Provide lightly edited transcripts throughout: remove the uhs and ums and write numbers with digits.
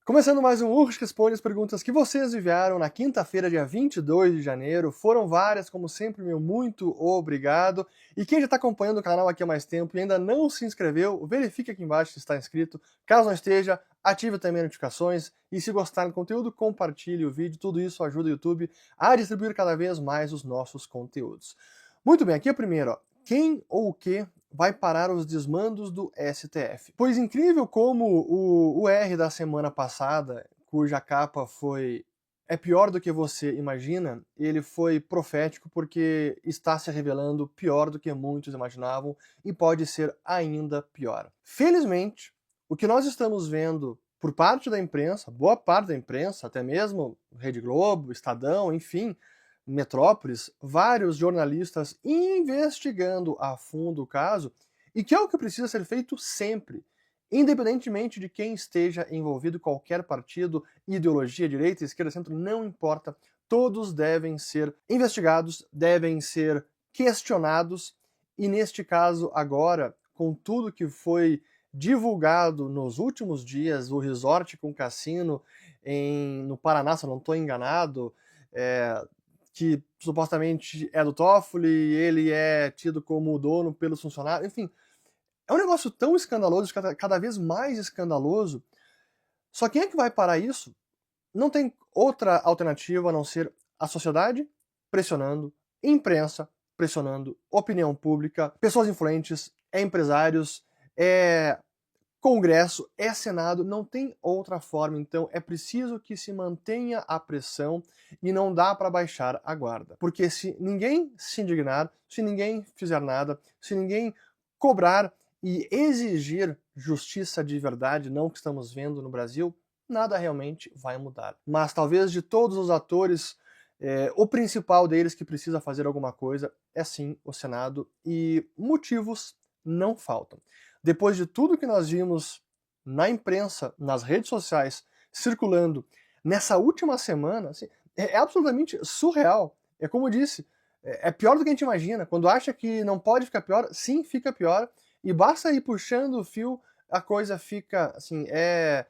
Começando mais um Urch Responde as perguntas que vocês enviaram na quinta-feira, dia 22 de janeiro. Foram várias, como sempre, meu muito obrigado. E quem já está acompanhando o canal aqui há mais tempo e ainda não se inscreveu, verifique aqui embaixo se está inscrito. Caso não esteja, ative também as notificações. E se gostar do conteúdo, compartilhe o vídeo. Tudo isso ajuda o YouTube a distribuir cada vez mais os nossos conteúdos. Muito bem, aqui é primeiro, ó. Quem ou o que vai parar os desmandos do STF? Pois incrível como o R da semana passada, cuja capa foi "É pior do que você imagina", ele foi profético porque está se revelando pior do que muitos imaginavam e pode ser ainda pior. Felizmente, o que nós estamos vendo por parte da imprensa, boa parte da imprensa, até mesmo Rede Globo, Estadão, enfim, Metrópolis, vários jornalistas investigando a fundo o caso, e que é o que precisa ser feito sempre, independentemente de quem esteja envolvido, qualquer partido, ideologia, direita, esquerda, centro, não importa, todos devem ser investigados, devem ser questionados, e neste caso agora, com tudo que foi divulgado nos últimos dias, o resort com cassino no Paraná, se eu não estou enganado, que supostamente é do Toffoli, ele é tido como dono pelos funcionários, enfim, é um negócio tão escandaloso, cada vez mais escandaloso. Só quem é que vai parar isso? Não tem outra alternativa a não ser a sociedade pressionando, imprensa pressionando, opinião pública, pessoas influentes, empresários, Congresso, Senado, não tem outra forma, então é preciso que se mantenha a pressão e não dá para baixar a guarda. Porque se ninguém se indignar, se ninguém fizer nada, se ninguém cobrar e exigir justiça de verdade, não o que estamos vendo no Brasil, nada realmente vai mudar. Mas talvez de todos os atores, o principal deles que precisa fazer alguma coisa é sim o Senado, e motivos não faltam. Depois de tudo que nós vimos na imprensa, nas redes sociais, circulando nessa última semana, assim, é absolutamente surreal. É como eu disse, é pior do que a gente imagina. Quando acha que não pode ficar pior, sim, fica pior. E basta ir puxando o fio, a coisa fica, assim, é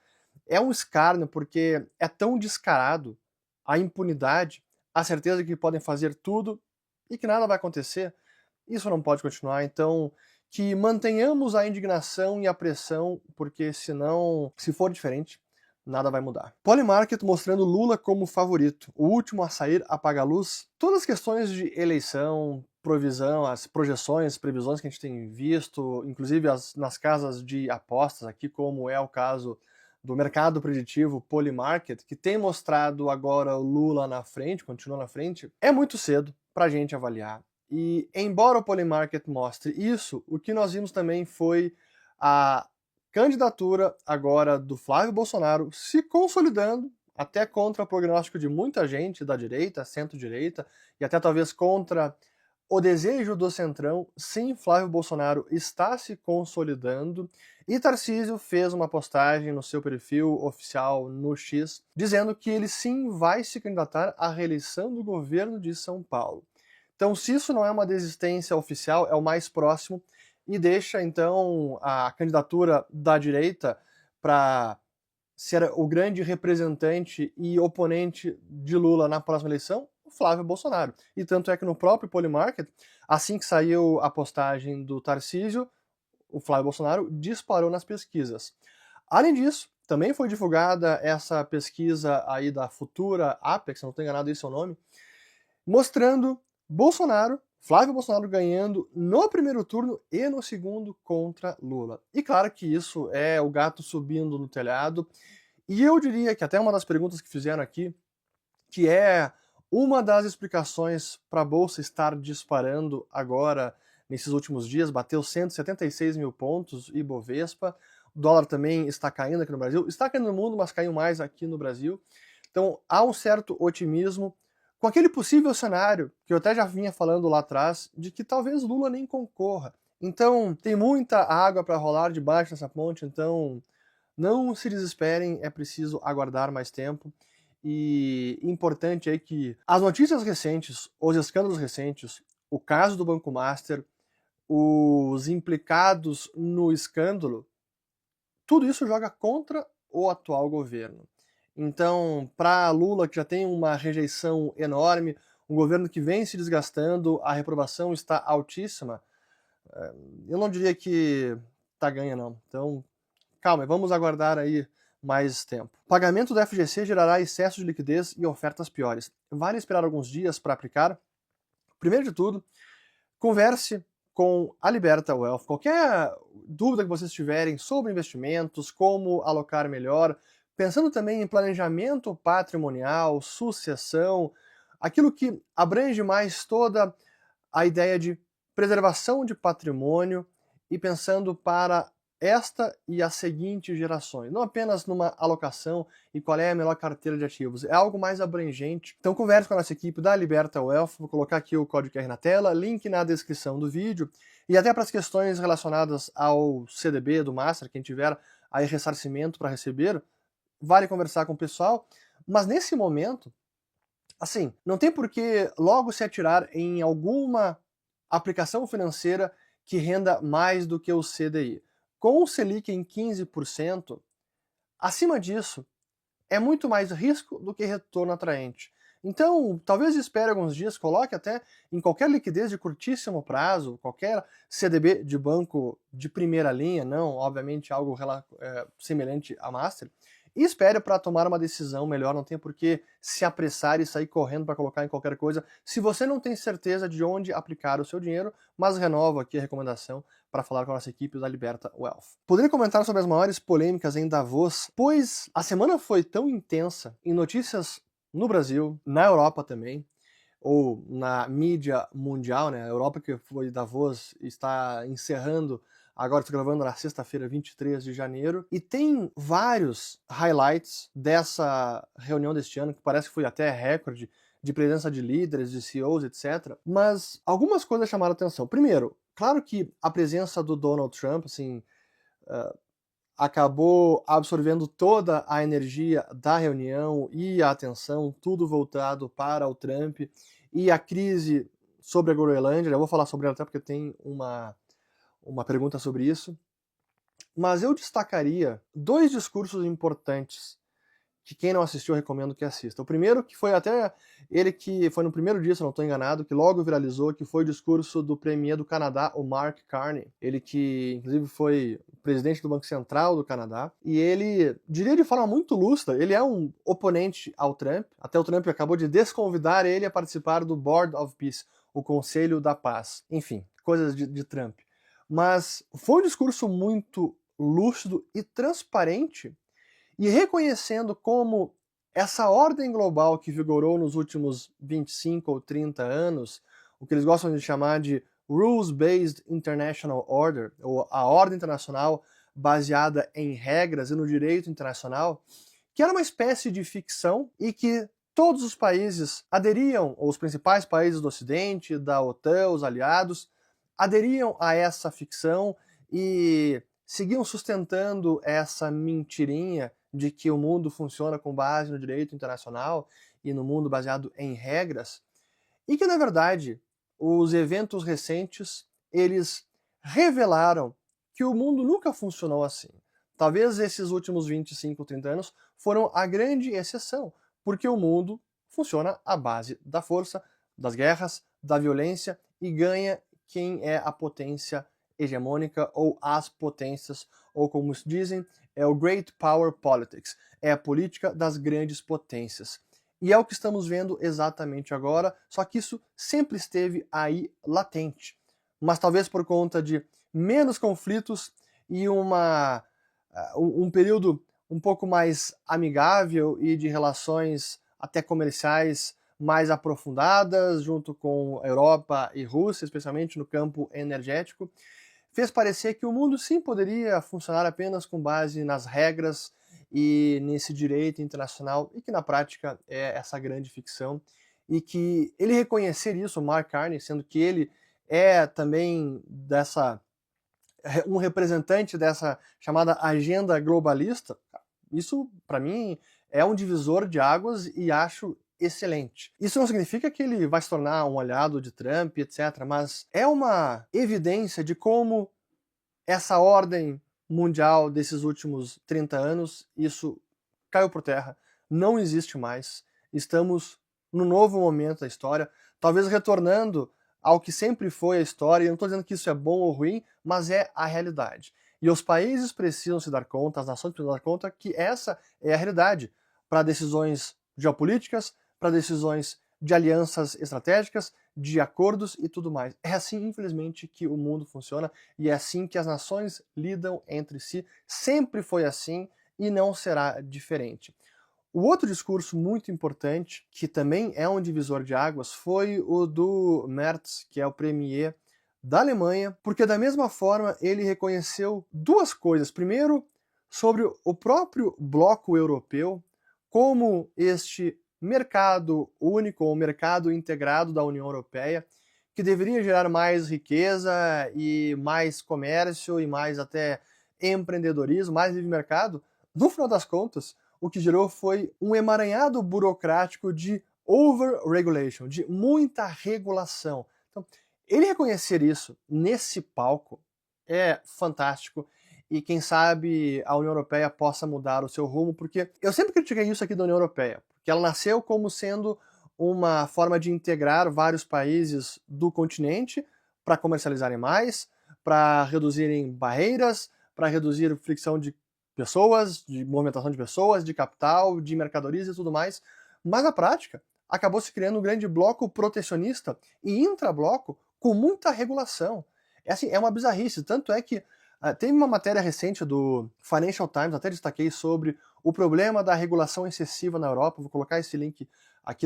um escárnio, porque é tão descarado a impunidade, a certeza de que podem fazer tudo e que nada vai acontecer. Isso não pode continuar, então que mantenhamos a indignação e a pressão, porque senão, se for diferente, nada vai mudar. Polymarket mostrando Lula como favorito, o último a sair apaga a luz. Todas as questões de eleição, provisão, as projeções, previsões que a gente tem visto, inclusive nas casas de apostas aqui, como é o caso do mercado preditivo Polymarket, que tem mostrado agora o Lula na frente, continua na frente, é muito cedo para a gente avaliar. E embora o Polymarket mostre isso, o que nós vimos também foi a candidatura agora do Flávio Bolsonaro se consolidando, até contra o prognóstico de muita gente da direita, centro-direita, e até talvez contra o desejo do Centrão. Sim, Flávio Bolsonaro está se consolidando, e Tarcísio fez uma postagem no seu perfil oficial no X, dizendo que ele sim vai se candidatar à reeleição do governo de São Paulo. Então, se isso não é uma desistência oficial, é o mais próximo, e deixa, então, a candidatura da direita para ser o grande representante e oponente de Lula na próxima eleição, o Flávio Bolsonaro. E tanto é que no próprio Polymarket, assim que saiu a postagem do Tarcísio, o Flávio Bolsonaro disparou nas pesquisas. Além disso, também foi divulgada essa pesquisa aí da Futura Apex, não estou enganado, esse é o nome, mostrando Flávio Bolsonaro ganhando no primeiro turno e no segundo contra Lula. E claro que isso é o gato subindo no telhado, e eu diria que até uma das perguntas que fizeram aqui, que é uma das explicações para a Bolsa estar disparando agora, nesses últimos dias, bateu 176 mil pontos, Ibovespa, o dólar também está caindo aqui no Brasil, está caindo no mundo, mas caiu mais aqui no Brasil, então há um certo otimismo, com aquele possível cenário, que eu até já vinha falando lá atrás, de que talvez Lula nem concorra. Então, tem muita água para rolar debaixo dessa ponte, então não se desesperem, é preciso aguardar mais tempo. E importante é que as notícias recentes, os escândalos recentes, o caso do Banco Master, os implicados no escândalo, tudo isso joga contra o atual governo. Então, para Lula, que já tem uma rejeição enorme, um governo que vem se desgastando, a reprovação está altíssima, eu não diria que tá ganha, não. Então, calma, vamos aguardar aí mais tempo. Pagamento do FGC gerará excesso de liquidez e ofertas piores. Vale esperar alguns dias para aplicar? Primeiro de tudo, converse com a Liberta Wealth. Qualquer dúvida que vocês tiverem sobre investimentos, como alocar melhor, pensando também em planejamento patrimonial, sucessão, aquilo que abrange mais toda a ideia de preservação de patrimônio e pensando para esta e as seguintes gerações, não apenas numa alocação e qual é a melhor carteira de ativos, é algo mais abrangente. Então converse com a nossa equipe da Liberta Wealth, vou colocar aqui o código QR na tela, link na descrição do vídeo, e até para as questões relacionadas ao CDB do Master, quem tiver aí ressarcimento para receber, vale conversar com o pessoal, mas nesse momento, assim, não tem por que logo se atirar em alguma aplicação financeira que renda mais do que o CDI. Com o Selic em 15%, acima disso, é muito mais risco do que retorno atraente. Então, talvez espere alguns dias, coloque até em qualquer liquidez de curtíssimo prazo, qualquer CDB de banco de primeira linha, não, obviamente, algo semelhante a Master, e espere para tomar uma decisão melhor, não tem por que se apressar e sair correndo para colocar em qualquer coisa, se você não tem certeza de onde aplicar o seu dinheiro, mas renovo aqui a recomendação para falar com a nossa equipe da Liberta Wealth. Poderia comentar sobre as maiores polêmicas em Davos, pois a semana foi tão intensa em notícias no Brasil, na Europa também, ou na mídia mundial, né? A Europa, que foi Davos, está encerrando, agora estou gravando na sexta-feira, 23 de janeiro, e tem vários highlights dessa reunião deste ano, que parece que foi até recorde de presença de líderes, de CEOs, etc. Mas algumas coisas chamaram atenção. Primeiro, claro que a presença do Donald Trump, assim, acabou absorvendo toda a energia da reunião e a atenção, tudo voltado para o Trump e a crise sobre a Groenlândia. Eu vou falar sobre ela até porque tem uma pergunta sobre isso. Mas eu destacaria dois discursos importantes que quem não assistiu eu recomendo que assista. O primeiro, que foi até ele que foi no primeiro dia, se eu não estou enganado, que logo viralizou, que foi o discurso do premier do Canadá, o Mark Carney. Ele que, inclusive, foi presidente do Banco Central do Canadá. E ele, diria de forma muito lúcida, ele é um oponente ao Trump. Até o Trump acabou de desconvidar ele a participar do Board of Peace, o Conselho da Paz. Enfim, coisas de Trump. Mas foi um discurso muito lúcido e transparente, e reconhecendo como essa ordem global que vigorou nos últimos 25 ou 30 anos, o que eles gostam de chamar de Rules-Based International Order, ou a ordem internacional baseada em regras e no direito internacional, que era uma espécie de ficção e que todos os países aderiam, ou os principais países do Ocidente, da OTAN, os aliados, aderiam a essa ficção e seguiam sustentando essa mentirinha de que o mundo funciona com base no direito internacional e no mundo baseado em regras, e que, na verdade, os eventos recentes, eles revelaram que o mundo nunca funcionou assim. Talvez esses últimos 25, 30 anos foram a grande exceção, porque o mundo funciona à base da força, das guerras, da violência, e ganha quem é a potência hegemônica ou as potências, ou como se dizem, é o Great Power Politics, é a política das grandes potências. E é o que estamos vendo exatamente agora, só que isso sempre esteve aí latente. Mas talvez por conta de menos conflitos e um período um pouco mais amigável e de relações até comerciais mais aprofundadas, junto com Europa e Rússia, especialmente no campo energético, fez parecer que o mundo sim poderia funcionar apenas com base nas regras e nesse direito internacional, e que na prática é essa grande ficção, e que ele reconhecer isso, Mark Carney, sendo que ele é também um representante dessa chamada agenda globalista, isso para mim é um divisor de águas e acho excelente. Isso não significa que ele vai se tornar um aliado de Trump, etc., mas é uma evidência de como essa ordem mundial desses últimos 30 anos, isso caiu por terra, não existe mais. Estamos num novo momento da história, talvez retornando ao que sempre foi a história. Eu não estou dizendo que isso é bom ou ruim, mas é a realidade. E os países precisam se dar conta, as nações precisam dar conta que essa é a realidade para decisões geopolíticas, para decisões de alianças estratégicas, de acordos e tudo mais. É assim, infelizmente, que o mundo funciona e é assim que as nações lidam entre si. Sempre foi assim e não será diferente. O outro discurso muito importante, que também é um divisor de águas, foi o do Merz, que é o premier da Alemanha, porque da mesma forma ele reconheceu duas coisas. Primeiro, sobre o próprio bloco europeu, como este mercado único, ou mercado integrado da União Europeia, que deveria gerar mais riqueza e mais comércio e mais até empreendedorismo, mais livre mercado. No final das contas, o que gerou foi um emaranhado burocrático de over-regulation, de muita regulação. Então, ele reconhecer isso nesse palco é fantástico e quem sabe a União Europeia possa mudar o seu rumo, porque eu sempre critiquei isso aqui da União Europeia, porque ela nasceu como sendo uma forma de integrar vários países do continente para comercializarem mais, para reduzirem barreiras, para reduzir fricção de pessoas, de movimentação de pessoas, de capital, de mercadorias e tudo mais. Mas na prática, acabou se criando um grande bloco protecionista e intrabloco com muita regulação. É assim, é uma bizarrice, tanto é que tem uma matéria recente do Financial Times, até destaquei sobre o problema da regulação excessiva na Europa, vou colocar esse link aqui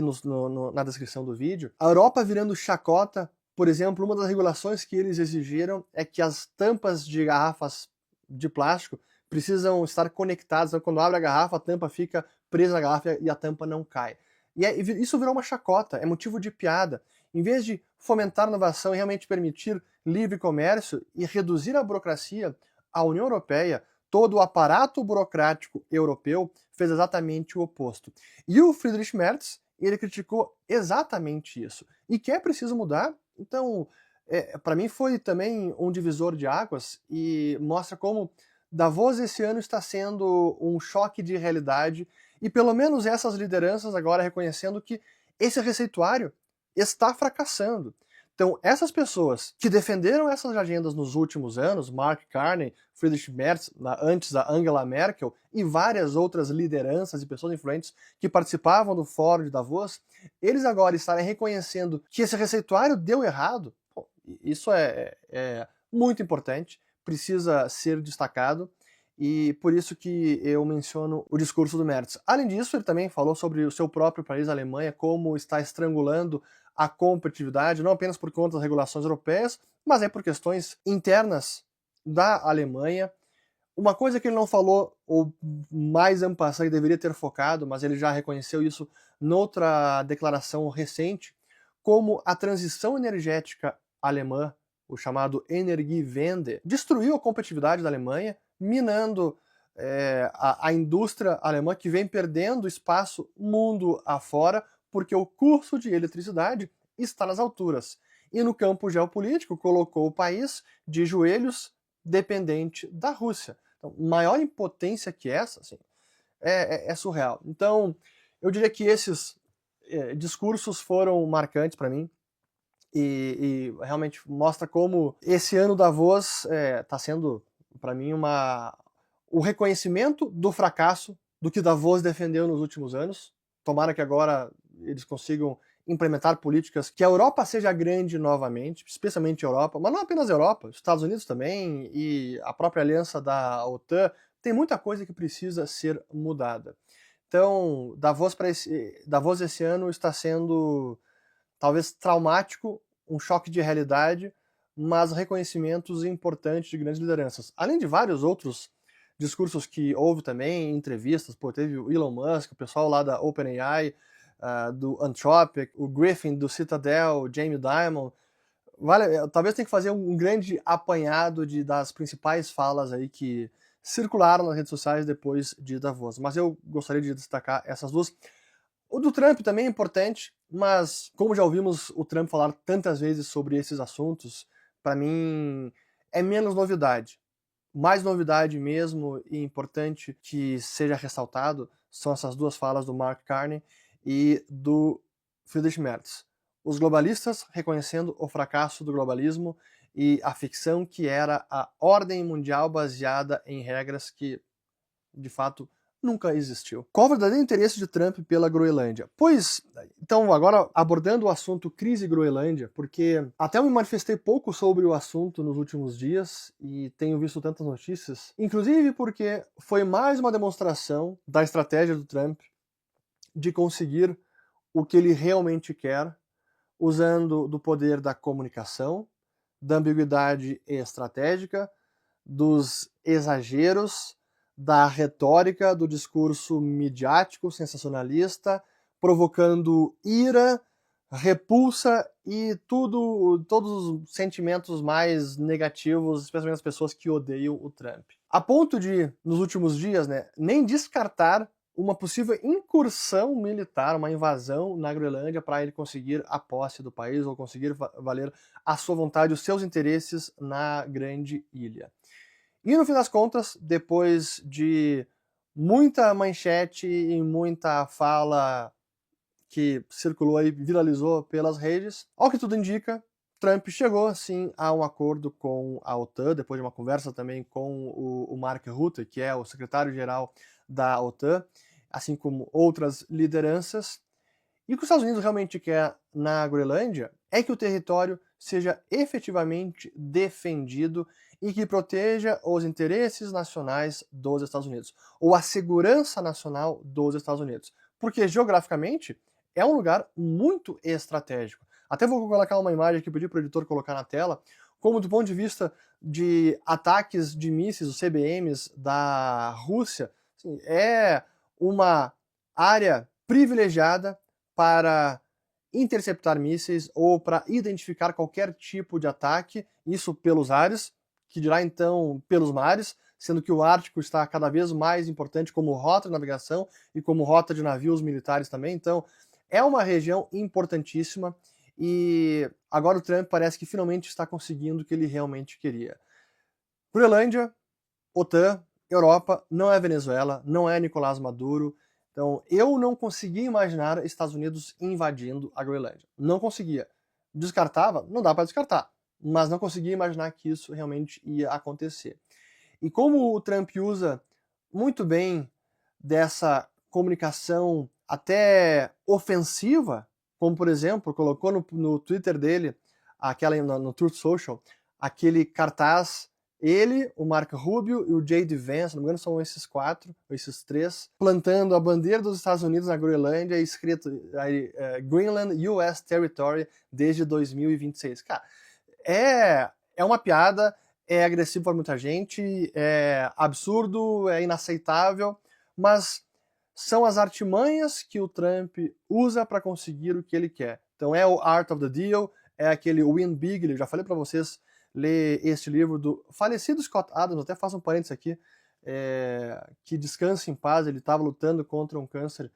na descrição do vídeo. A Europa virando chacota, por exemplo, uma das regulações que eles exigiram é que as tampas de garrafas de plástico precisam estar conectadas, então quando abre a garrafa, a tampa fica presa na garrafa e a tampa não cai. E isso virou uma chacota, é motivo de piada. Em vez de fomentar inovação e realmente permitir livre comércio e reduzir a burocracia, a União Europeia, todo o aparato burocrático europeu, fez exatamente o oposto. E o Friedrich Merz, ele criticou exatamente isso. E que é preciso mudar, então, para mim foi também um divisor de águas e mostra como Davos esse ano está sendo um choque de realidade e pelo menos essas lideranças agora reconhecendo que esse receituário está fracassando. Então, essas pessoas que defenderam essas agendas nos últimos anos, Mark Carney, Friedrich Merz, antes a Angela Merkel e várias outras lideranças e pessoas influentes que participavam do Fórum de Davos, eles agora estarem reconhecendo que esse receituário deu errado, isso é muito importante, precisa ser destacado, e por isso que eu menciono o discurso do Merz. Além disso, ele também falou sobre o seu próprio país, a Alemanha, como está estrangulando a competitividade, não apenas por conta das regulações europeias, mas é por questões internas da Alemanha. Uma coisa que ele não falou, ou mais en passant, ele deveria ter focado, mas ele já reconheceu isso noutra declaração recente, como a transição energética alemã, o chamado Energiewende, destruiu a competitividade da Alemanha, minando a indústria alemã, que vem perdendo espaço mundo afora, porque o custo de eletricidade está nas alturas. E no campo geopolítico, colocou o país de joelhos dependente da Rússia. Então, maior impotência que essa, assim, é surreal. Então, eu diria que esses discursos foram marcantes para mim e realmente mostra como esse ano Davos está sendo, para mim, o reconhecimento do fracasso do que Davos defendeu nos últimos anos. Tomara que agora eles consigam implementar políticas que a Europa seja grande novamente, especialmente a Europa, mas não apenas a Europa, os Estados Unidos também e a própria aliança da OTAN. Tem muita coisa que precisa ser mudada. Então, Davos esse ano está sendo talvez traumático, um choque de realidade, mas reconhecimentos importantes de grandes lideranças. Além de vários outros discursos que houve também, entrevistas, teve o Elon Musk, o pessoal lá da OpenAI, do Anthropic, o Griffin do Citadel, o Jamie Dimon. Talvez tenha que fazer um grande apanhado das principais falas aí que circularam nas redes sociais depois de Davos. Mas eu gostaria de destacar essas duas. O do Trump também é importante, mas como já ouvimos o Trump falar tantas vezes sobre esses assuntos, para mim é menos novidade. mais novidade mesmo e importante que seja ressaltado são essas duas falas do Mark Carney e do Friedrich Merz. Os globalistas reconhecendo o fracasso do globalismo e a ficção que era a ordem mundial baseada em regras que, de fato, nunca existiu. Qual o verdadeiro interesse de Trump pela Groenlândia? Pois, então, agora abordando o assunto crise Groenlândia, porque até eu me manifestei pouco sobre o assunto nos últimos dias e tenho visto tantas notícias, inclusive porque foi mais uma demonstração da estratégia do Trump de conseguir o que ele realmente quer, usando do poder da comunicação, da ambiguidade estratégica, dos exageros, da retórica, do discurso midiático, sensacionalista, provocando ira, repulsa e todos os sentimentos mais negativos, especialmente as pessoas que odeiam o Trump. A ponto de, nos últimos dias, nem descartar uma possível incursão militar, uma invasão na Groenlândia para ele conseguir a posse do país ou conseguir valer a sua vontade, os seus interesses na grande ilha. E no fim das contas, depois de muita manchete e muita fala que circulou e viralizou pelas redes, ao que tudo indica, Trump chegou sim a um acordo com a OTAN, depois de uma conversa também com o Mark Rutte, que é o secretário-geral da OTAN, assim como outras lideranças. E o que os Estados Unidos realmente quer na Groenlândia é que o território seja efetivamente defendido e que proteja os interesses nacionais dos Estados Unidos, ou a segurança nacional dos Estados Unidos. Porque geograficamente é um lugar muito estratégico. Até vou colocar uma imagem aqui, pedir para o editor colocar na tela, como do ponto de vista de ataques de mísseis, os CBMs da Rússia, assim, é uma área privilegiada para interceptar mísseis ou para identificar qualquer tipo de ataque, isso pelos ares, que dirá então pelos mares, sendo que o Ártico está cada vez mais importante como rota de navegação e como rota de navios militares também. Então, é uma região importantíssima e agora o Trump parece que finalmente está conseguindo o que ele realmente queria. Groenlândia, OTAN, Europa, não é Venezuela, não é Nicolás Maduro. Então, eu não conseguia imaginar Estados Unidos invadindo a Groenlândia. Não conseguia. Descartava? Não dá para descartar. Mas não conseguia imaginar que isso realmente ia acontecer. E como o Trump usa muito bem dessa comunicação até ofensiva, como por exemplo, colocou no Twitter dele, no Truth Social, aquele cartaz, ele, o Marco Rubio e o J.D. Vance, se não me engano são esses quatro, esses três, plantando a bandeira dos Estados Unidos na Groenlândia, escrito Greenland US Territory desde 2026. Cara, é uma piada, é agressivo para muita gente, é absurdo, é inaceitável, mas são as artimanhas que o Trump usa para conseguir o que ele quer. Então é o Art of the Deal, é aquele Win Big, eu já falei para vocês ler este livro do falecido Scott Adams, até faço um parênteses aqui, que descanse em paz, ele estava lutando contra um câncer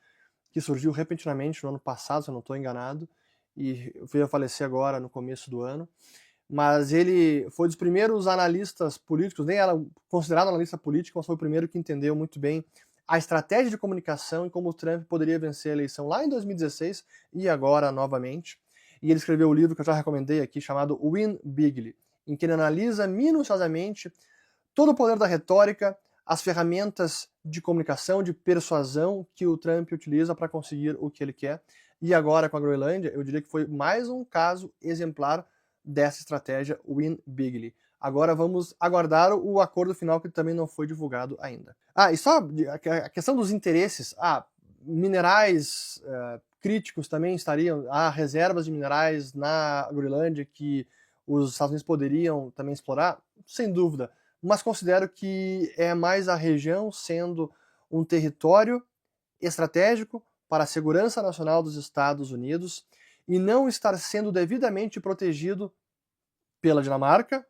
que surgiu repentinamente no ano passado, se eu não estou enganado, e veio a falecer agora no começo do ano. Mas ele foi dos primeiros analistas políticos, nem era considerado analista político, mas foi o primeiro que entendeu muito bem a estratégia de comunicação e como o Trump poderia vencer a eleição lá em 2016 e agora novamente. E ele escreveu o livro que eu já recomendei aqui, chamado Win Bigly, em que ele analisa minuciosamente todo o poder da retórica, as ferramentas de comunicação, de persuasão que o Trump utiliza para conseguir o que ele quer. E agora com a Groenlândia, eu diria que foi mais um caso exemplar dessa estratégia Win Bigly. Agora vamos aguardar o acordo final que também não foi divulgado ainda. E só a questão dos interesses. Minerais críticos também estariam, há reservas de minerais na Groenlândia que os Estados Unidos poderiam também explorar? Sem dúvida. Mas considero que é mais a região sendo um território estratégico para a segurança nacional dos Estados Unidos e não estar sendo devidamente protegido pela Dinamarca,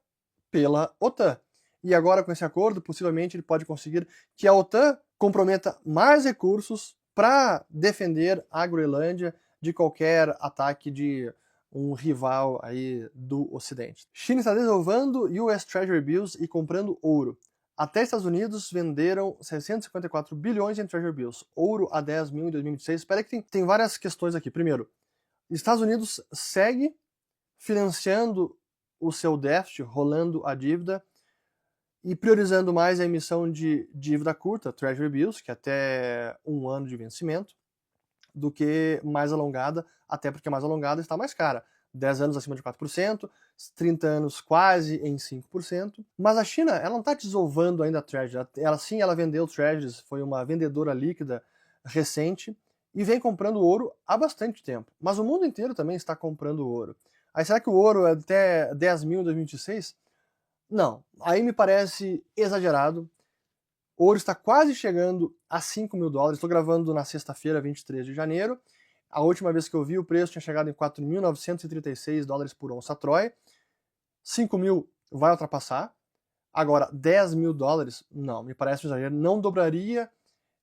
pela OTAN. E agora, com esse acordo, possivelmente ele pode conseguir que a OTAN comprometa mais recursos para defender a Groenlândia de qualquer ataque de um rival aí do Ocidente. China está desovando US Treasury Bills e comprando ouro. Até Estados Unidos venderam 654 bilhões em Treasury Bills, ouro a 10 mil em 2026. Espera que tem várias questões aqui. Primeiro, Estados Unidos segue financiando o seu déficit, rolando a dívida e priorizando mais a emissão de dívida curta, Treasury Bills, que é até 1 ano de vencimento, do que mais alongada, até porque mais alongada está mais cara. 10 anos acima de 4%, 30 anos quase em 5%. Mas a China, ela não está desovando ainda a Treasury. Ela vendeu Treasuries, foi uma vendedora líquida recente e vem comprando ouro há bastante tempo. Mas o mundo inteiro também está comprando ouro. Aí será que o ouro é até 10 mil em 2026? Não, aí me parece exagerado. O ouro está quase chegando a 5 mil dólares. Estou gravando na sexta-feira, 23 de janeiro. A última vez que eu vi, o preço tinha chegado em 4.936 dólares por onça Troy. 5 mil vai ultrapassar. Agora, 10 mil dólares, não, me parece um exagero. Não dobraria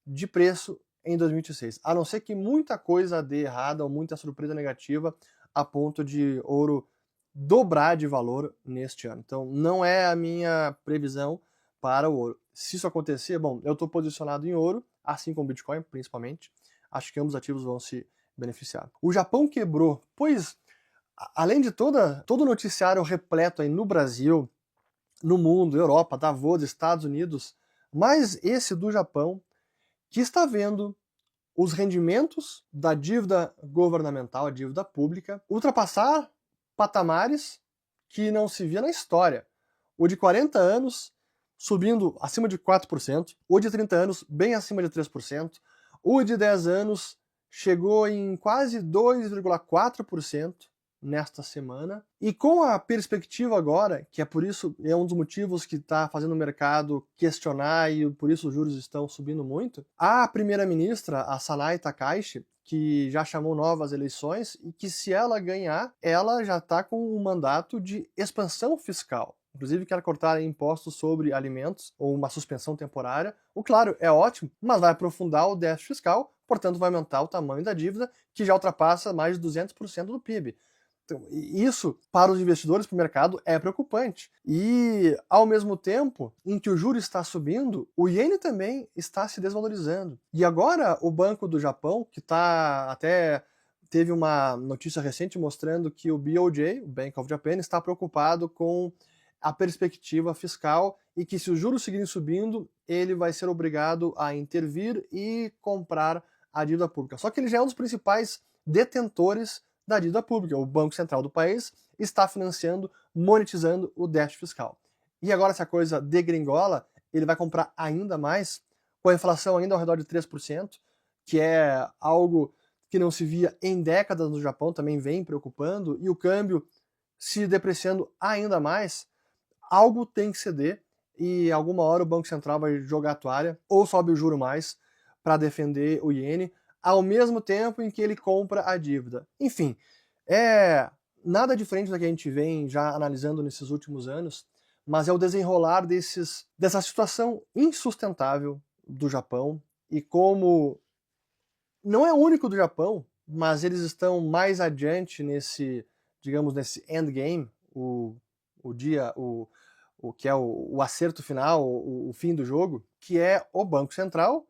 de preço em 2026. A não ser que muita coisa dê errada ou muita surpresa negativa a ponto de ouro dobrar de valor neste ano. Então, não é a minha previsão para o ouro. Se isso acontecer, bom, eu estou posicionado em ouro, assim como Bitcoin, principalmente. Acho que ambos ativos vão se beneficiar. O Japão quebrou, pois, além de todo o noticiário repleto aí no Brasil, no mundo, Europa, Davos, Estados Unidos, mas esse do Japão, que está vendo os rendimentos da dívida governamental, a dívida pública, ultrapassar patamares que não se via na história. O de 40 anos subindo acima de 4%, o de 30 anos bem acima de 3%, o de 10 anos chegou em quase 2,4% nesta semana. E com a perspectiva agora, que é por isso, é um dos motivos que está fazendo o mercado questionar e por isso os juros estão subindo muito, a primeira-ministra, a Sanai Takaichi, que já chamou novas eleições e que se ela ganhar, ela já está com um mandato de expansão fiscal. Inclusive quer cortar impostos sobre alimentos ou uma suspensão temporária. O claro, é ótimo, mas vai aprofundar o déficit fiscal, portanto vai aumentar o tamanho da dívida, que já ultrapassa mais de 200% do PIB. Então, isso, para os investidores, para o mercado, é preocupante. E, ao mesmo tempo em que o juro está subindo, o iene também está se desvalorizando. E agora, o Banco do Japão, que teve uma notícia recente mostrando que o BOJ, o Bank of Japan, está preocupado com a perspectiva fiscal e que se os juros seguirem subindo, ele vai ser obrigado a intervir e comprar a dívida pública. Só que ele já é um dos principais detentores da dívida pública. O Banco Central do país está financiando, monetizando o déficit fiscal. E agora, se a coisa degringola, ele vai comprar ainda mais, com a inflação ainda ao redor de 3%, que é algo que não se via em décadas no Japão, também vem preocupando, e o câmbio se depreciando ainda mais. Algo tem que ceder e alguma hora o Banco Central vai jogar a toalha ou sobe o juro mais para defender o iene, ao mesmo tempo em que ele compra a dívida. Enfim, é nada diferente do que a gente vem já analisando nesses últimos anos, mas é o desenrolar dessa situação insustentável do Japão e como não é único do Japão, mas eles estão mais adiante nesse endgame, o que é o acerto final, o fim do jogo, que é o Banco Central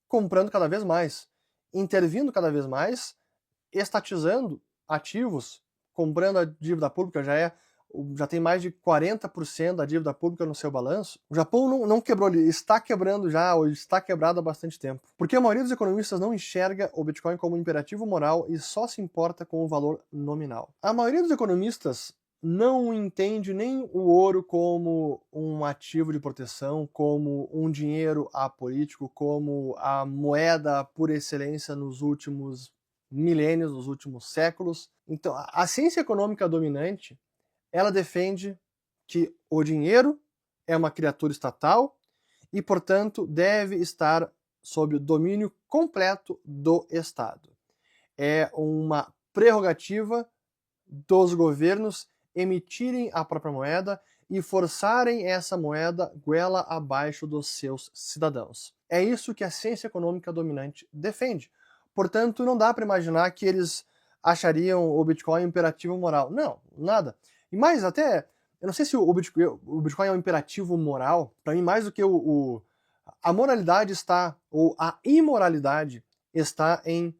comprando cada vez mais, intervindo cada vez mais, estatizando ativos, comprando a dívida pública, já tem mais de 40% da dívida pública no seu balanço. O Japão não quebrou, ele está quebrando já, ou está quebrado há bastante tempo. Porque a maioria dos economistas não enxerga o Bitcoin como um imperativo moral e só se importa com o valor nominal. A maioria dos economistas não entende nem o ouro como um ativo de proteção, como um dinheiro apolítico, como a moeda por excelência nos últimos milênios, nos últimos séculos. Então, a ciência econômica dominante, ela defende que o dinheiro é uma criatura estatal e, portanto, deve estar sob o domínio completo do Estado. É uma prerrogativa dos governos emitirem a própria moeda e forçarem essa moeda goela abaixo dos seus cidadãos. É isso que a ciência econômica dominante defende. Portanto, não dá para imaginar que eles achariam o Bitcoin imperativo moral. Não, nada. E mais, até eu não sei se o Bitcoin é um imperativo moral. Para mim, mais do que a moralidade está, ou a imoralidade está em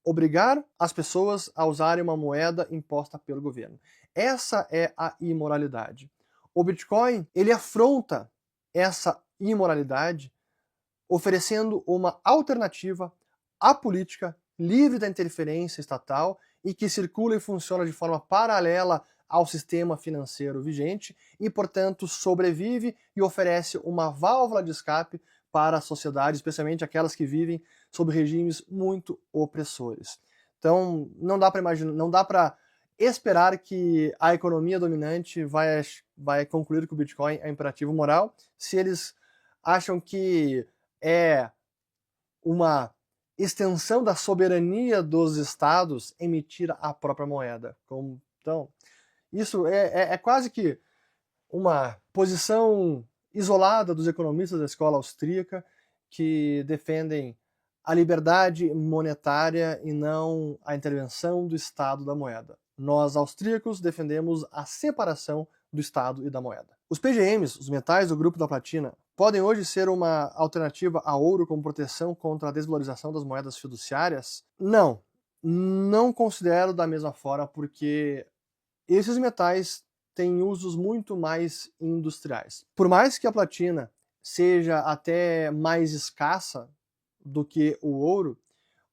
obrigar as pessoas a usarem uma moeda imposta pelo governo. Essa é a imoralidade. O Bitcoin, ele afronta essa imoralidade oferecendo uma alternativa apolítica, livre da interferência estatal e que circula e funciona de forma paralela ao sistema financeiro vigente e, portanto, sobrevive e oferece uma válvula de escape para a sociedade, especialmente aquelas que vivem sob regimes muito opressores. Então, não dá para imaginar, não dá para esperar que a economia dominante vai concluir que o Bitcoin é imperativo moral, se eles acham que é uma extensão da soberania dos estados emitir a própria moeda. Então, isso é quase que uma posição isolada dos economistas da escola austríaca que defendem a liberdade monetária e não a intervenção do Estado da moeda. Nós, austríacos, defendemos a separação do Estado e da moeda. Os PGMs, os metais do grupo da platina, podem hoje ser uma alternativa ao ouro como proteção contra a desvalorização das moedas fiduciárias? Não considero da mesma forma, porque esses metais têm usos muito mais industriais. Por mais que a platina seja até mais escassa do que o ouro,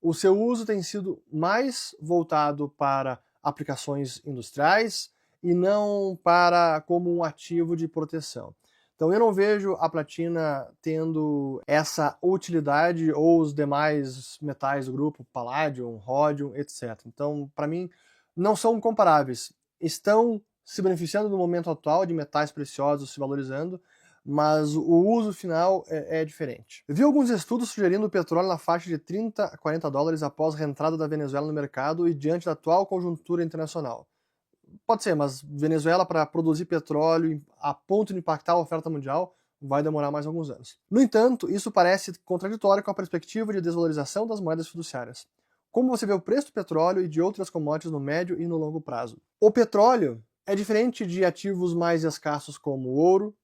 o seu uso tem sido mais voltado para aplicações industriais e não para como um ativo de proteção. Então eu não vejo a platina tendo essa utilidade ou os demais metais do grupo, paládio, ródio, etc. Então, para mim, não são comparáveis. Estão se beneficiando no momento atual de metais preciosos se valorizando, mas o uso final é diferente. Eu vi alguns estudos sugerindo o petróleo na faixa de 30 a 40 dólares após a reentrada da Venezuela no mercado e diante da atual conjuntura internacional. Pode ser, mas Venezuela, para produzir petróleo a ponto de impactar a oferta mundial, vai demorar mais alguns anos. No entanto, isso parece contraditório com a perspectiva de desvalorização das moedas fiduciárias. Como você vê o preço do petróleo e de outras commodities no médio e no longo prazo? O petróleo é diferente de ativos mais escassos como o ouro,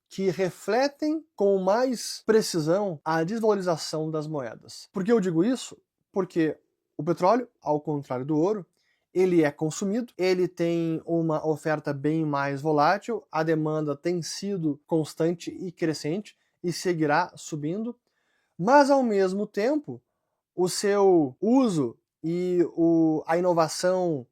que refletem com mais precisão a desvalorização das moedas. Por que eu digo isso? Porque o petróleo, ao contrário do ouro, ele é consumido, ele tem uma oferta bem mais volátil, a demanda tem sido constante e crescente e seguirá subindo, mas ao mesmo tempo, o seu uso e a inovação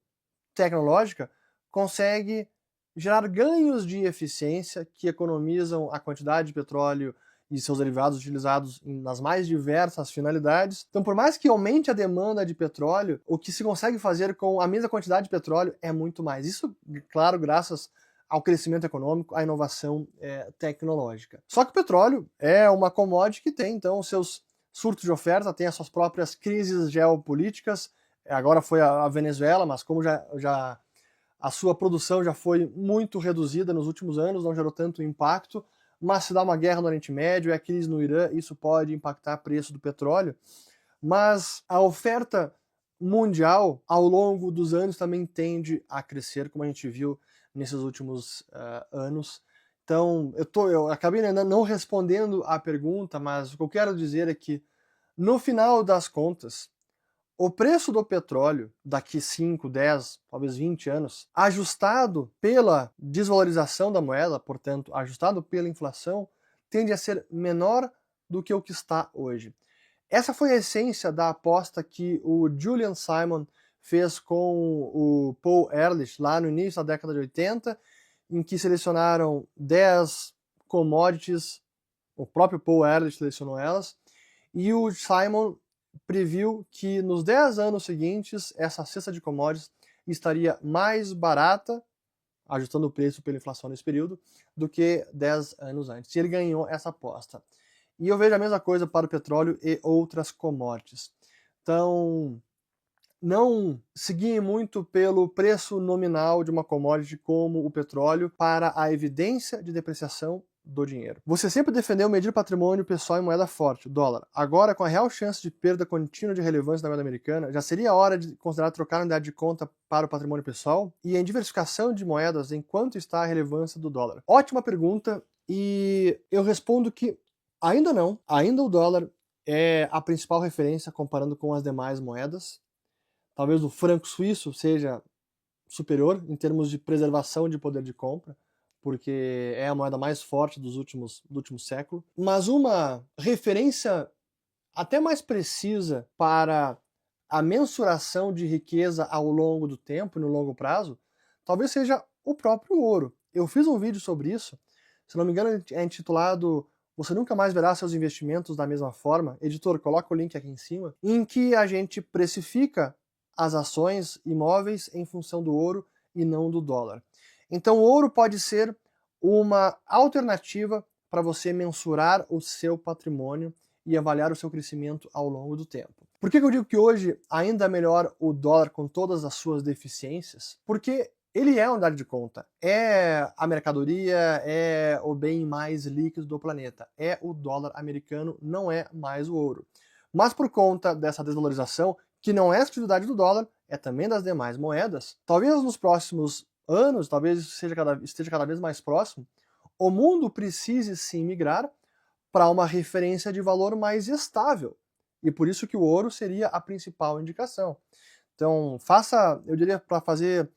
tecnológica consegue gerar ganhos de eficiência que economizam a quantidade de petróleo e seus derivados utilizados nas mais diversas finalidades. Então, por mais que aumente a demanda de petróleo, o que se consegue fazer com a mesma quantidade de petróleo é muito mais. Isso, claro, graças ao crescimento econômico, à inovação tecnológica. Só que o petróleo é uma commodity que tem, então, os seus surtos de oferta, tem as suas próprias crises geopolíticas. Agora foi a Venezuela, mas como já a sua produção já foi muito reduzida nos últimos anos, não gerou tanto impacto, mas se dá uma guerra no Oriente Médio e a crise no Irã, isso pode impactar o preço do petróleo. Mas a oferta mundial, ao longo dos anos, também tende a crescer, como a gente viu nesses últimos anos. Então, eu acabei ainda não respondendo a pergunta, mas o que eu quero dizer é que, no final das contas, o preço do petróleo daqui 5, 10, talvez 20 anos, ajustado pela desvalorização da moeda, portanto, ajustado pela inflação, tende a ser menor do que o que está hoje. Essa foi a essência da aposta que o Julian Simon fez com o Paul Ehrlich lá no início da década de 80, em que selecionaram 10 commodities, o próprio Paul Ehrlich selecionou elas, e o Simon previu que nos 10 anos seguintes essa cesta de commodities estaria mais barata, ajustando o preço pela inflação nesse período, do que 10 anos antes. E ele ganhou essa aposta. E eu vejo a mesma coisa para o petróleo e outras commodities. Então, não se guie muito pelo preço nominal de uma commodity como o petróleo para a evidência de depreciação do dinheiro. Você sempre defendeu medir patrimônio pessoal em moeda forte, dólar. Agora, com a real chance de perda contínua de relevância da moeda americana, já seria a hora de considerar trocar a unidade de conta para o patrimônio pessoal? E em diversificação de moedas, em quanto está a relevância do dólar? Ótima pergunta, e eu respondo que ainda não. Ainda o dólar é a principal referência comparando com as demais moedas. Talvez o franco suíço seja superior em termos de preservação de poder de compra, porque é a moeda mais forte do último século. Mas uma referência até mais precisa para a mensuração de riqueza ao longo do tempo, no longo prazo, talvez seja o próprio ouro. Eu fiz um vídeo sobre isso, se não me engano é intitulado Você Nunca Mais Verá Seus Investimentos da Mesma Forma. Editor, coloca o link aqui em cima, em que a gente precifica as ações imóveis em função do ouro e não do dólar. Então o ouro pode ser uma alternativa para você mensurar o seu patrimônio e avaliar o seu crescimento ao longo do tempo. Por que eu digo que hoje ainda é melhor o dólar com todas as suas deficiências? Porque ele é a unidade de conta, é a mercadoria, é o bem mais líquido do planeta, é o dólar americano, não é mais o ouro. Mas por conta dessa desvalorização, que não é exclusividade do dólar, é também das demais moedas, talvez nos próximos anos, talvez esteja cada vez mais próximo, o mundo precise sim migrar para uma referência de valor mais estável. E por isso que o ouro seria a principal indicação. Então, eu diria, para fazer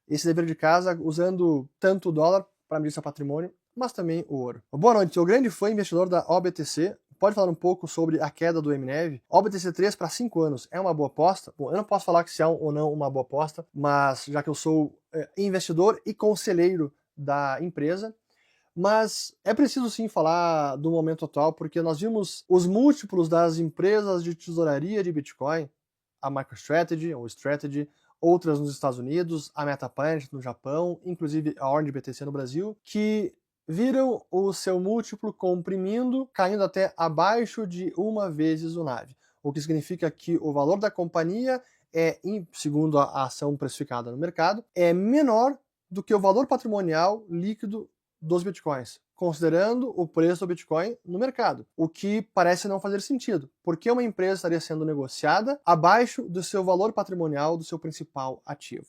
esse dever de casa usando tanto o dólar para medir seu patrimônio, mas também o ouro. Boa noite, o grande fã investidor da OBTC. Pode falar um pouco sobre a queda do MNEV? OBTC 3 para 5 anos é uma boa aposta? Bom, eu não posso falar que se é ou não uma boa aposta, mas já que eu sou investidor e conselheiro da empresa, mas é preciso sim falar do momento atual, porque nós vimos os múltiplos das empresas de tesouraria de Bitcoin, a MicroStrategy, ou Strategy, outras nos Estados Unidos, a MetaPlanet no Japão, inclusive a Orange BTC no Brasil, que viram o seu múltiplo comprimindo, caindo até abaixo de 1 vezes o NAV, o que significa que o valor da companhia segundo a ação precificada no mercado, é menor do que o valor patrimonial líquido dos bitcoins, considerando o preço do Bitcoin no mercado, o que parece não fazer sentido, porque uma empresa estaria sendo negociada abaixo do seu valor patrimonial do seu principal ativo.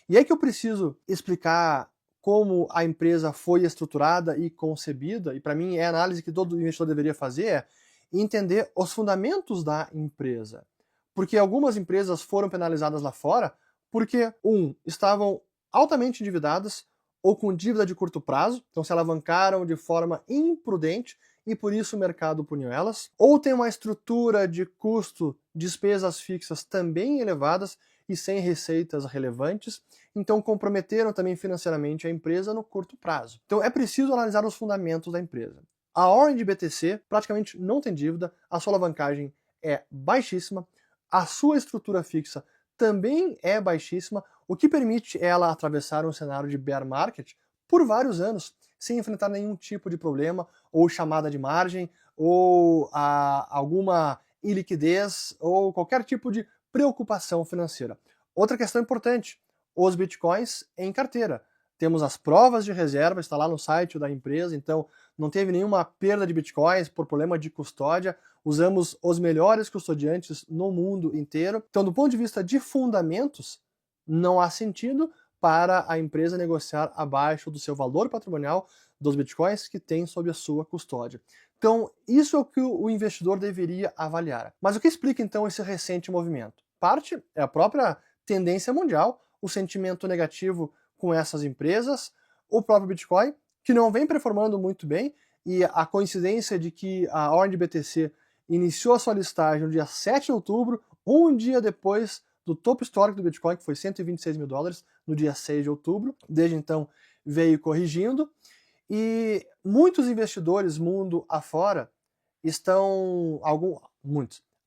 E é que eu preciso explicar como a empresa foi estruturada e concebida, e para mim é a análise que todo investidor deveria fazer, é entender os fundamentos da empresa. Porque algumas empresas foram penalizadas lá fora porque, estavam altamente endividadas, ou com dívida de curto prazo, então se alavancaram de forma imprudente e por isso o mercado puniu elas, ou tem uma estrutura de custo, despesas fixas também elevadas e sem receitas relevantes, então comprometeram também financeiramente a empresa no curto prazo. Então é preciso analisar os fundamentos da empresa. A Orange BTC praticamente não tem dívida, a sua alavancagem é baixíssima, a sua estrutura fixa também é baixíssima, o que permite ela atravessar um cenário de bear market por vários anos, sem enfrentar nenhum tipo de problema, ou chamada de margem, ou alguma iliquidez, ou qualquer tipo de preocupação financeira. Outra questão importante, os bitcoins em carteira. Temos as provas de reserva, está lá no site da empresa, então não teve nenhuma perda de bitcoins por problema de custódia, usamos os melhores custodiantes no mundo inteiro. Então, do ponto de vista de fundamentos, não há sentido para a empresa negociar abaixo do seu valor patrimonial dos bitcoins que tem sob a sua custódia. Então, isso é o que o investidor deveria avaliar. Mas o que explica então esse recente movimento? Parte é a própria tendência mundial, o sentimento negativo com essas empresas, o próprio Bitcoin, que não vem performando muito bem, e a coincidência de que a Orange BTC iniciou a sua listagem no dia 7 de outubro, um dia depois do topo histórico do Bitcoin, que foi 126 mil dólares, no dia 6 de outubro. Desde então veio corrigindo, e muitos investidores mundo afora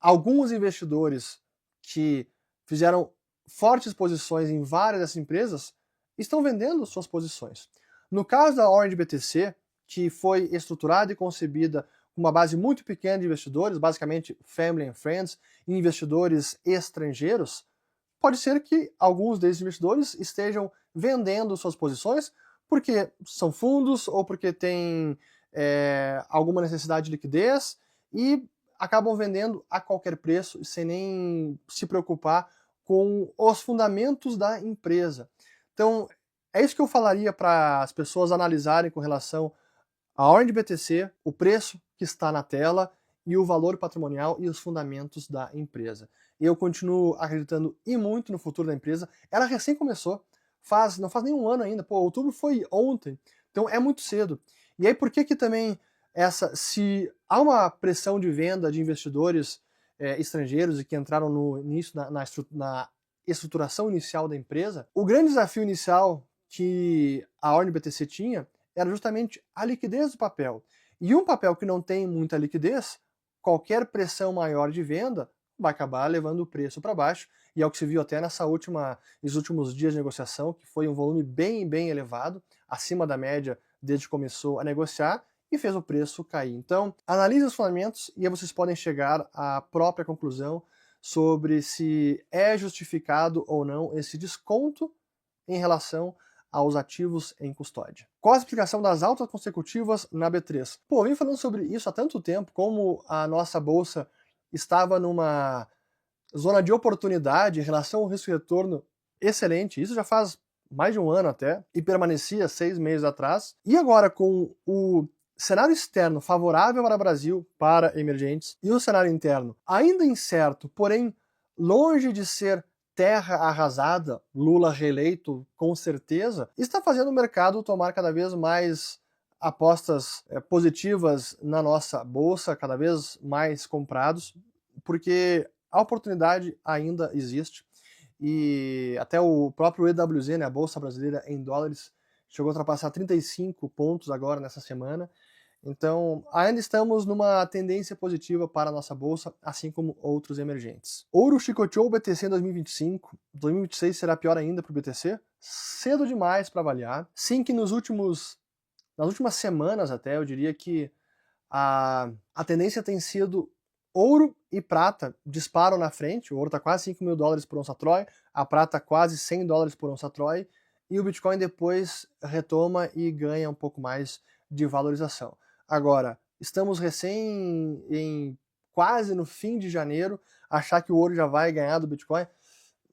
alguns investidores que fizeram fortes posições em várias dessas empresas estão vendendo suas posições. No caso da Orange BTC, que foi estruturada e concebida com uma base muito pequena de investidores, basicamente family and friends, e investidores estrangeiros, pode ser que alguns desses investidores estejam vendendo suas posições porque são fundos ou porque têm alguma necessidade de liquidez e acabam vendendo a qualquer preço sem nem se preocupar com os fundamentos da empresa. Então, é isso que eu falaria para as pessoas analisarem com relação à ordem de BTC, o preço que está na tela e o valor patrimonial e os fundamentos da empresa. Eu continuo acreditando e muito no futuro da empresa. Ela recém começou, não faz nem um ano ainda. Pô, outubro foi ontem, então é muito cedo. E aí por que também se há uma pressão de venda de investidores estrangeiros e que entraram no início na estruturação inicial da empresa, o grande desafio inicial que a ordem BTC tinha era justamente a liquidez do papel. E um papel que não tem muita liquidez, qualquer pressão maior de venda vai acabar levando o preço para baixo, e é o que se viu até nos últimos dias de negociação, que foi um volume bem elevado, acima da média desde que começou a negociar, e fez o preço cair. Então, analise os fundamentos e aí vocês podem chegar à própria conclusão sobre se é justificado ou não esse desconto em relação aos ativos em custódia. Qual a explicação das altas consecutivas na B3? Pô, eu vim falando sobre isso há tanto tempo, como a nossa bolsa estava numa zona de oportunidade em relação ao risco-retorno excelente, isso já faz mais de um ano até, e permanecia 6 meses atrás, e agora com o cenário externo favorável para o Brasil, para emergentes, e o cenário interno ainda incerto, porém longe de ser terra arrasada, Lula reeleito com certeza, está fazendo o mercado tomar cada vez mais apostas positivas na nossa bolsa, cada vez mais comprados, porque a oportunidade ainda existe. E até o próprio EWZ, né, a Bolsa Brasileira em dólares, chegou a ultrapassar 35 pontos agora nessa semana. Então, ainda estamos numa tendência positiva para a nossa bolsa, assim como outros emergentes. Ouro chicoteou o BTC em 2025, 2026 será pior ainda para o BTC? Cedo demais para avaliar. Sim que nas últimas semanas até, eu diria que a tendência tem sido ouro e prata disparam na frente, o ouro está quase 5 mil dólares por onça Troy, a prata quase 100 dólares por onça Troy, e o Bitcoin depois retoma e ganha um pouco mais de valorização. Agora, estamos quase no fim de janeiro, achar que o ouro já vai ganhar do Bitcoin?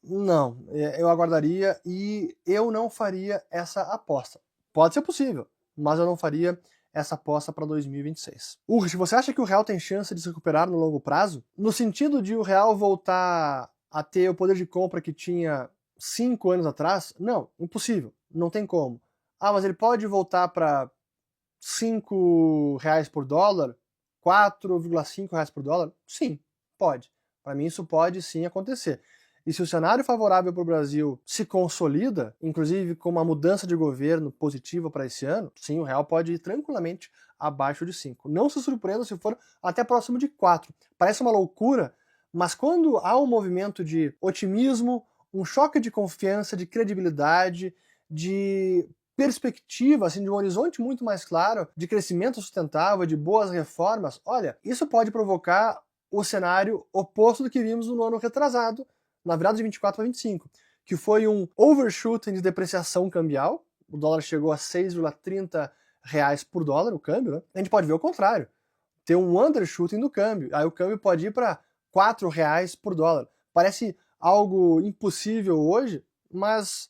Não, eu aguardaria e eu não faria essa aposta. Pode ser possível, mas eu não faria essa aposta para 2026. Urge, você acha que o real tem chance de se recuperar no longo prazo? No sentido de o real voltar a ter o poder de compra que tinha 5 anos atrás? Não, impossível, não tem como. Ah, mas ele pode voltar para R$5 por dólar, R$4,5 por dólar? Sim, pode. Para mim isso pode sim acontecer. E se o cenário favorável para o Brasil se consolida, inclusive com uma mudança de governo positiva para esse ano, sim, o real pode ir tranquilamente abaixo de 5. Não se surpreenda se for até próximo de 4. Parece uma loucura, mas quando há um movimento de otimismo, um choque de confiança, de credibilidade, de perspectiva, assim, de um horizonte muito mais claro, de crescimento sustentável, de boas reformas, olha, isso pode provocar o cenário oposto do que vimos no ano retrasado, na virada de 24 para 25, que foi um overshooting de depreciação cambial, o dólar chegou a R$6,30 por dólar, o câmbio, né? A gente pode ver o contrário, ter um undershooting do câmbio, aí o câmbio pode ir para R$4 por dólar. Parece algo impossível hoje, mas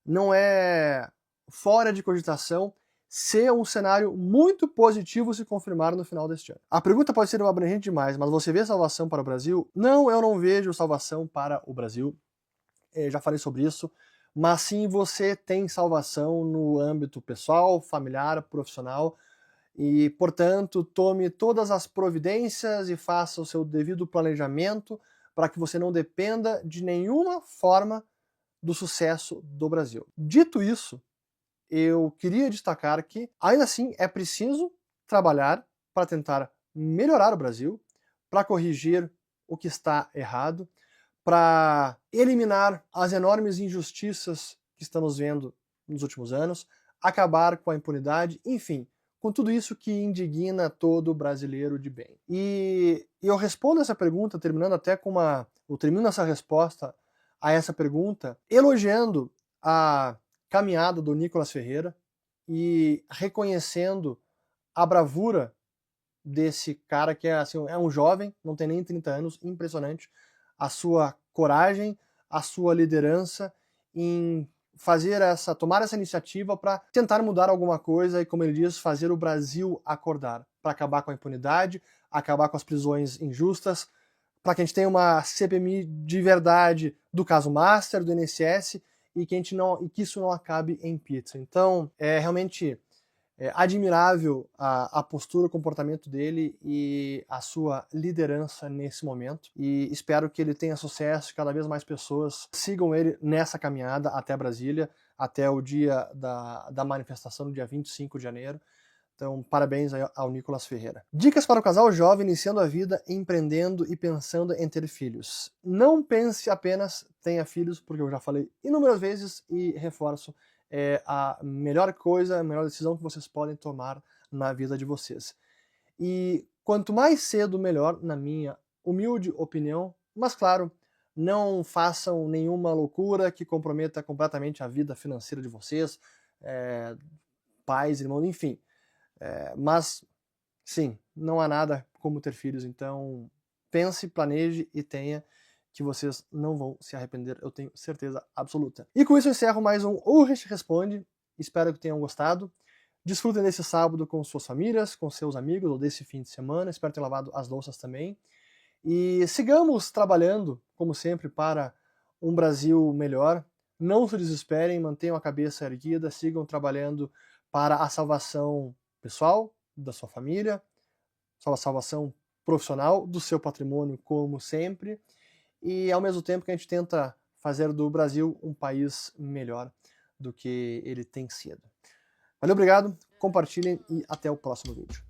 não é fora de cogitação ser um cenário muito positivo se confirmar no final deste ano. A pergunta pode ser abrangente demais, mas você vê salvação para o Brasil? Não, eu não vejo salvação para o Brasil. Já falei sobre isso. Mas sim, você tem salvação no âmbito pessoal, familiar, profissional. E, portanto, tome todas as providências e faça o seu devido planejamento para que você não dependa de nenhuma forma do sucesso do Brasil. Dito isso, eu queria destacar que, ainda assim, é preciso trabalhar para tentar melhorar o Brasil, para corrigir o que está errado, para eliminar as enormes injustiças que estamos vendo nos últimos anos, acabar com a impunidade, enfim, com tudo isso que indigna todo brasileiro de bem. E eu respondo essa pergunta, eu termino essa resposta a essa pergunta, elogiando a caminhada do Nicolas Ferreira e reconhecendo a bravura desse cara que é, assim, é um jovem, não tem nem 30 anos, impressionante, a sua coragem, a sua liderança em tomar essa iniciativa para tentar mudar alguma coisa e, como ele diz, fazer o Brasil acordar, para acabar com a impunidade, acabar com as prisões injustas, para que a gente tenha uma CPMI de verdade do caso Master, do INSS, e que isso não acabe em pizza. Então, é realmente admirável a postura, o comportamento dele e a sua liderança nesse momento. E espero que ele tenha sucesso, que cada vez mais pessoas sigam ele nessa caminhada até Brasília, até o dia da manifestação, no dia 25 de janeiro. Então, parabéns ao Nicolas Ferreira. Dicas para o casal jovem iniciando a vida, empreendendo e pensando em ter filhos. Não pense apenas tenha filhos, porque eu já falei inúmeras vezes e reforço, é a melhor coisa, a melhor decisão que vocês podem tomar na vida de vocês. E quanto mais cedo, melhor, na minha humilde opinião, mas claro, não façam nenhuma loucura que comprometa completamente a vida financeira de vocês, pais, irmãos, enfim. Mas, sim, não há nada como ter filhos, então pense, planeje e tenha, que vocês não vão se arrepender, eu tenho certeza absoluta. E com isso eu encerro mais um Ulrich Responde, espero que tenham gostado. Desfrutem desse sábado com suas famílias, com seus amigos, ou desse fim de semana, espero ter lavado as louças também. E sigamos trabalhando, como sempre, para um Brasil melhor. Não se desesperem, mantenham a cabeça erguida, sigam trabalhando para a salvação pessoal, da sua família, salvação profissional, do seu patrimônio, como sempre, e ao mesmo tempo que a gente tenta fazer do Brasil um país melhor do que ele tem sido. Valeu, obrigado, compartilhem e até o próximo vídeo.